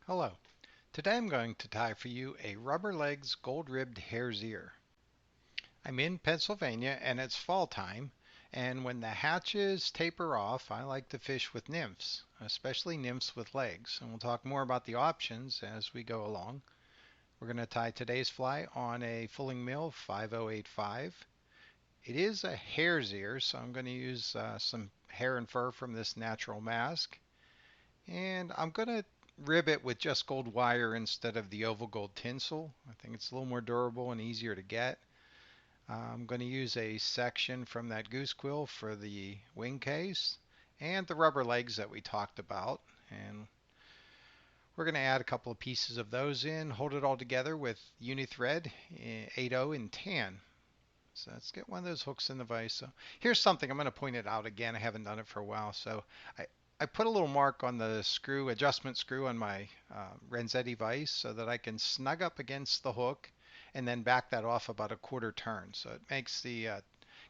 Hello. Today I'm going to tie for you a rubber legs gold-ribbed hare's ear. I'm in Pennsylvania and it's fall time, and when the hatches taper off, I like to fish with nymphs, especially nymphs with legs. And we'll talk more about the options as we go along. We're going to tie today's fly on a Fulling Mill 5085. It is a hare's ear, so I'm going to use some hair and fur from this natural mask. And I'm going to rib it with just gold wire instead of the oval gold tinsel. I think it's a little more durable and easier to get. I'm going to use a section from that Goose quill for the wing case and the rubber legs that we talked about. And we're going to add a couple of pieces of those in, hold it all together with Uni Thread 80 in tan. So let's get one of those hooks in the vise. So here's something, I'm going to point it out again. I haven't done it for a while. So I put a little mark on the screw, adjustment screw on my Renzetti vise so that I can snug up against the hook and then back that off about a quarter turn. So it makes the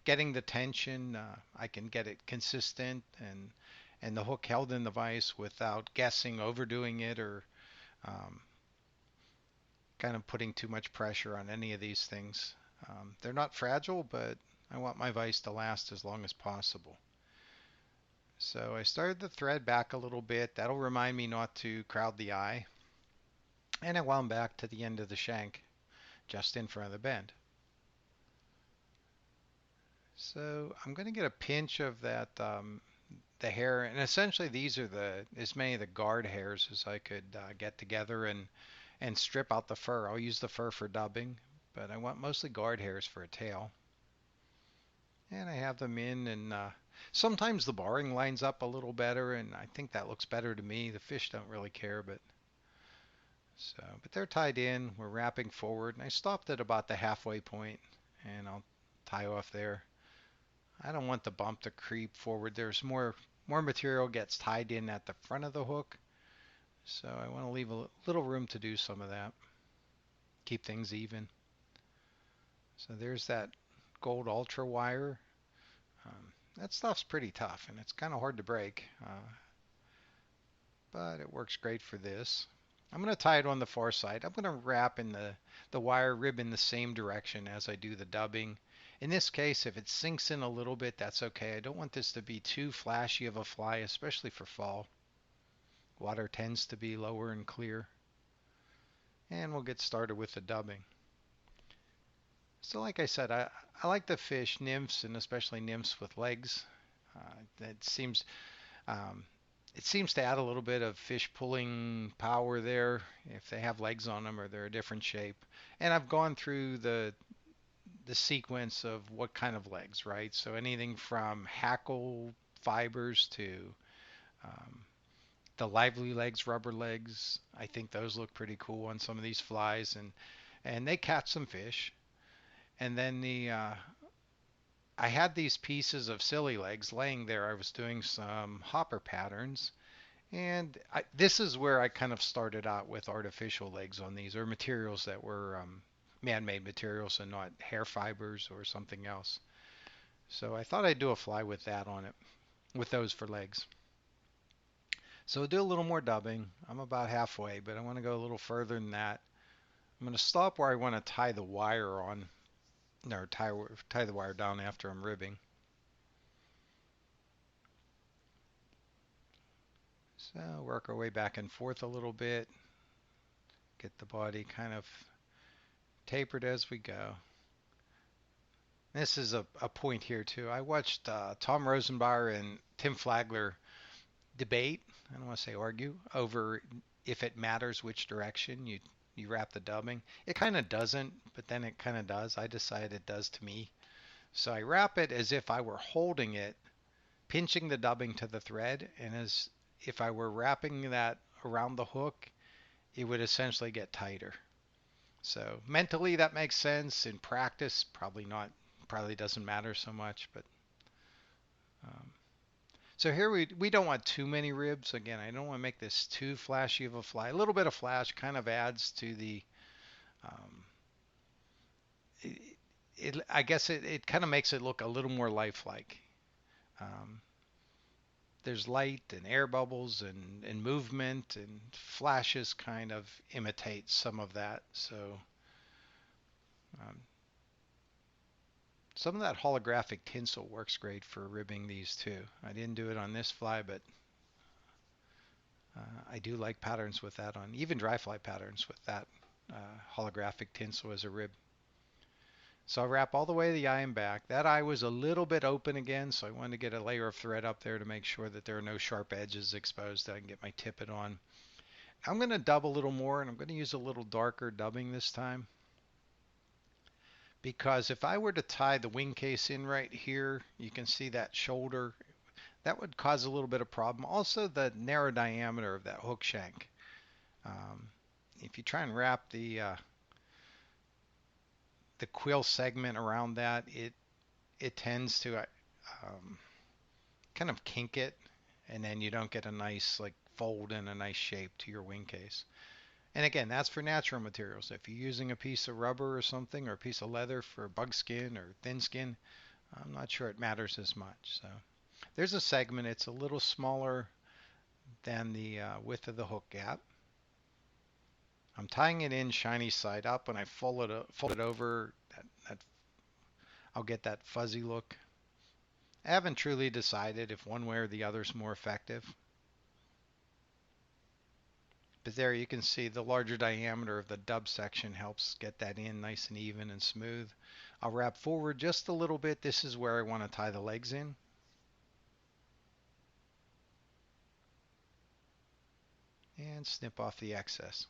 getting the tension, I can get it consistent and the hook held in the vise without guessing, overdoing it, or um, kind of putting too much pressure on any of these things. They're not fragile, but I want my vise to last as long as possible. So I started the thread back a little bit. That'll remind me not to crowd the eye. And I wound back to the end of the shank, just in front of the bend. So I'm going to get a pinch of that the hair, and essentially these are as many of the guard hairs as I could get together and strip out the fur. I'll use the fur for dubbing, but I want mostly guard hairs for a tail. And I have them in, and sometimes the barring lines up a little better, and I think that looks better to me. The fish don't really care, but they're tied in. We're wrapping forward, and I stopped at about the halfway point, and I'll tie off there. I don't want the bump to creep forward. There's more material gets tied in at the front of the hook, so I want to leave a little room to do some of that. Keep things even. So there's that gold ultra wire. That stuff's pretty tough, and it's kind of hard to break, but it works great for this. I'm going to tie it on the far side. I'm going to wrap in the wire rib in the same direction as I do the dubbing. In this case, if it sinks in a little bit, that's okay. I don't want this to be too flashy of a fly, especially for fall. Water tends to be lower and clear. And we'll get started with the dubbing. So like I said, I like to fish nymphs, and especially nymphs with legs. It seems um, it seems to add a little bit of fish pulling power there if they have legs on them or they're a different shape. And I've gone through the sequence of what kind of legs, right? So anything from hackle fibers to um, the lively legs, rubber legs. I think those look pretty cool on some of these flies, and they catch some fish. And then I had these pieces of Sili legs laying there. I was doing some hopper patterns, and this is where I kind of started out with artificial legs on these, or materials that were man-made materials and not hair fibers or something else. So I thought I'd do a fly with that on it, with those for legs. So I'll do a little more dubbing. I'm about halfway, but I want to go a little further than that. I'm going to stop where I want to tie the wire on, or tie the wire down after I'm ribbing. So work our way back and forth a little bit, get the body kind of tapered as we go. This is a point here too. I watched Tom Rosenbauer and Tim Flagler debate, I don't want to say argue, over if it matters which direction you wrap the dubbing. It kind of doesn't, but then it kind of does. I decided it does to me. So I wrap it as if I were holding it, pinching the dubbing to the thread, and as if I were wrapping that around the hook, it would essentially get tighter. So mentally that makes sense. In practice, probably not. Probably doesn't matter so much. But um, so here we don't want too many ribs. Again, I don't want to make this too flashy of a fly. A little bit of flash kind of adds to the. Um, I guess it kind of makes it look a little more lifelike. Um, there's light and air bubbles and movement and flashes kind of imitate some of that. So um, some of that holographic tinsel works great for ribbing these too. I didn't do it on this fly, but I do like patterns with that on, even dry fly patterns with that holographic tinsel as a rib. So I'll wrap all the way to the eye and back. That eye was a little bit open again, so I wanted to get a layer of thread up there to make sure that there are no sharp edges exposed, that I can get my tippet on. I'm going to dub a little more, and I'm going to use a little darker dubbing this time. Because if I were to tie the wing case in right here, you can see that shoulder. That would cause a little bit of problem. Also, the narrow diameter of that hook shank. If you try and wrap the quill segment around that, it tends to kind of kink it, and then you don't get a nice like fold and a nice shape to your wing case. And again, that's for natural materials. If you're using a piece of rubber or something, or a piece of leather for buckskin or thin skin, I'm not sure it matters as much. So there's a segment. It's a little smaller than the width of the hook gap. I'm tying it in shiny side up. When I fold it over, I'll get that fuzzy look. I haven't truly decided if one way or the other is more effective. But there you can see the larger diameter of the dub section helps get that in nice and even and smooth. I'll wrap forward just a little bit. This is where I want to tie the legs in. And snip off the excess.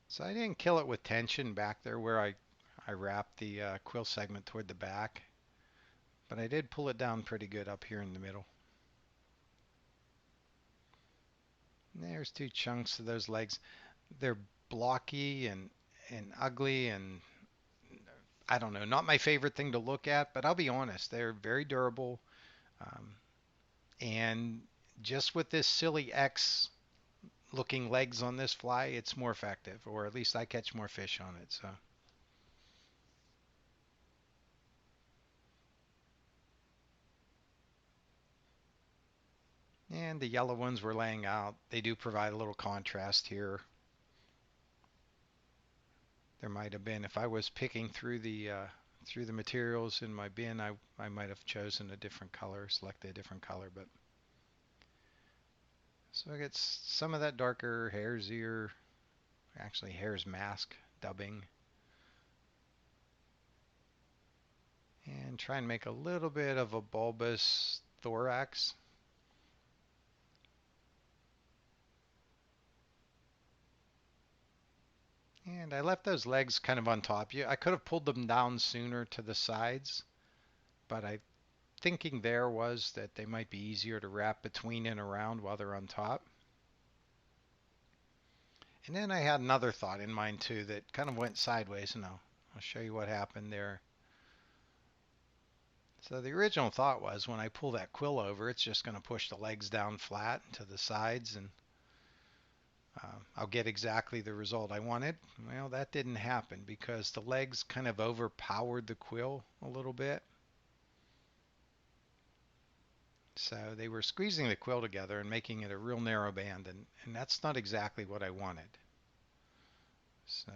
So I didn't kill it with tension back there where I wrapped the quill segment toward the back. But I did pull it down pretty good up here in the middle. And there's two chunks of those legs. They're blocky and ugly, and I don't know, not my favorite thing to look at, but I'll be honest, they're very durable. Um, and just with this Sili X looking legs on this fly, it's more effective, or at least I catch more fish on it. So and the yellow ones we're laying out, they do provide a little contrast here. There might have been, if I was picking through the materials in my bin, I might have chosen a different color, selected a different color, but so I get some of that darker hare's ear, actually hare's mask dubbing, and try and make a little bit of a bulbous thorax. And I left those legs kind of on top. I could have pulled them down sooner to the sides, but I thinking there was that they might be easier to wrap between and around while they're on top. And then I had another thought in mind too that kind of went sideways, and I'll show you what happened there. So the original thought was when I pull that quill over, it's just going to push the legs down flat to the sides, and I'll get exactly the result I wanted. Well, that didn't happen because the legs kind of overpowered the quill a little bit. So they were squeezing the quill together and making it a real narrow band, and that's not exactly what I wanted. So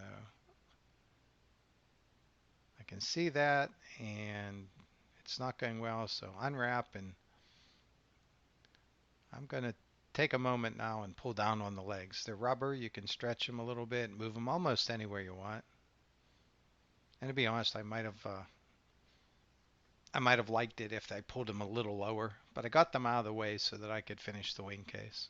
I can see that, and it's not going well, so unwrap, and I'm going to take a moment now and pull down on the legs. They're rubber, you can stretch them a little bit, move them almost anywhere you want. And to be honest, I might have liked it if I pulled them a little lower, but I got them out of the way so that I could finish the wing case.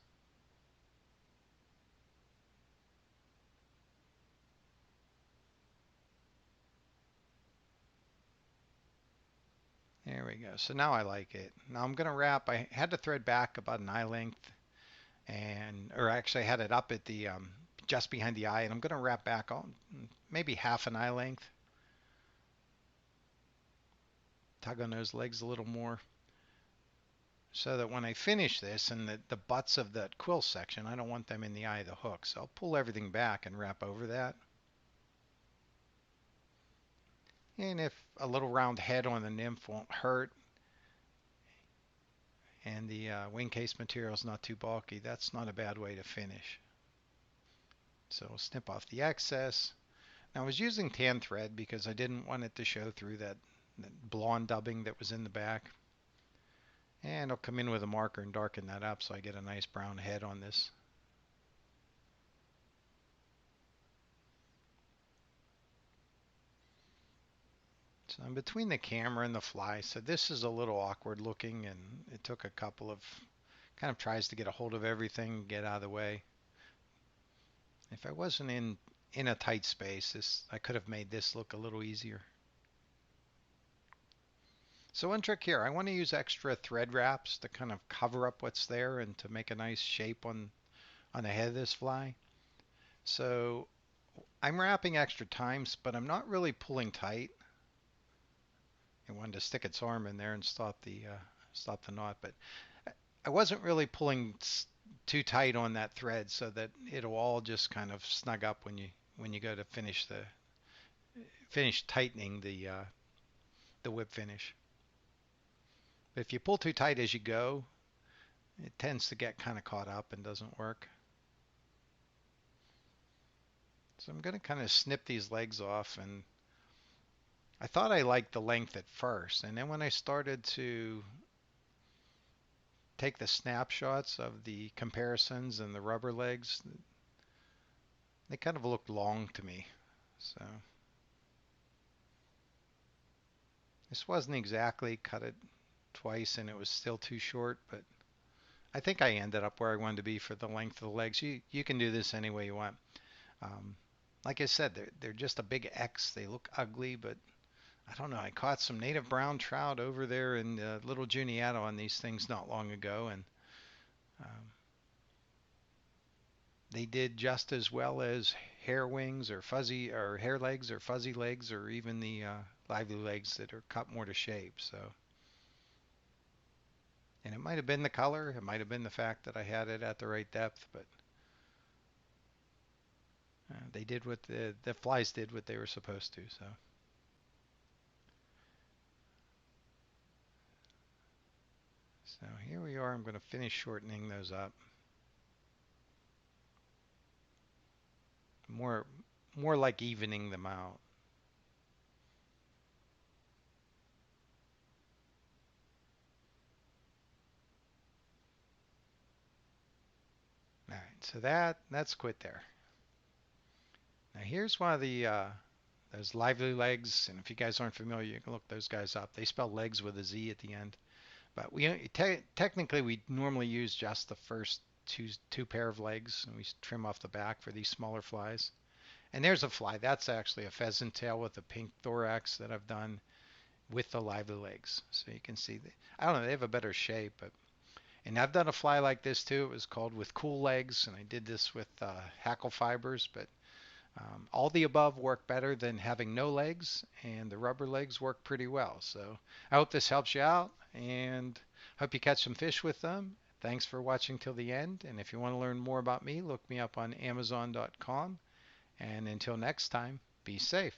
There we go. So now I like it. Now I'm going to wrap. I had to thread back about an eye length, or actually I had it up at the just behind the eye, and I'm going to wrap back on maybe half an eye length. Tug on those legs a little more, so that when I finish this and the butts of that quill section, I don't want them in the eye of the hook. So I'll pull everything back and wrap over that. And if a little round head on the nymph won't hurt, and the wingcase material is not too bulky, that's not a bad way to finish. So we'll snip off the excess. Now I was using tan thread because I didn't want it to show through that blonde dubbing that was in the back. And I'll come in with a marker and darken that up so I get a nice brown head on this. So I'm between the camera and the fly, so this is a little awkward looking, and it took a couple of, kind of tries to get a hold of everything, get out of the way. If I wasn't in a tight space, I could have made this look a little easier. So one trick here, I want to use extra thread wraps to kind of cover up what's there and to make a nice shape on the head of this fly. So I'm wrapping extra times, but I'm not really pulling tight. I wanted to stick its arm in there and stop the knot, but I wasn't really pulling too tight on that thread so that it'll all just kind of snug up when you go to finish tightening the whip finish. But if you pull too tight as you go, it tends to get kind of caught up and doesn't work. So I'm going to kind of snip these legs off, and I thought I liked the length at first, and then when I started to take the snapshots of the comparisons and the rubber legs, they kind of looked long to me. So this wasn't exactly cut it twice and it was still too short, but I think I ended up where I wanted to be for the length of the legs. You can do this any way you want. Like I said, they're just a big X. They look ugly, but I don't know. I caught some native brown trout over there in Little Juniata on these things not long ago, and they did just as well as hare wings or fuzzy or hare legs or fuzzy legs or even the lively legs that are cut more to shape. So, and it might have been the color, it might have been the fact that I had it at the right depth, but they did what the flies did what they were supposed to. So here we are. I'm going to finish shortening those up. More like evening them out. All right, so that's quit there. Now here's one of the those lively legs, and if you guys aren't familiar, you can look those guys up. They spell legs with a Z at the end. But we technically we normally use just the first two pair of legs, and we trim off the back for these smaller flies. And there's a fly. That's actually a pheasant tail with a pink thorax that I've done with the lively legs. So you can see, I don't know, they have a better shape. And I've done a fly like this too. It was called with cool legs, and I did this with hackle fibers. But all the above work better than having no legs, and the rubber legs work pretty well. So I hope this helps you out, and hope you catch some fish with them. Thanks for watching till the end, and if you want to learn more about me, look me up on Amazon.com. And until next time, be safe.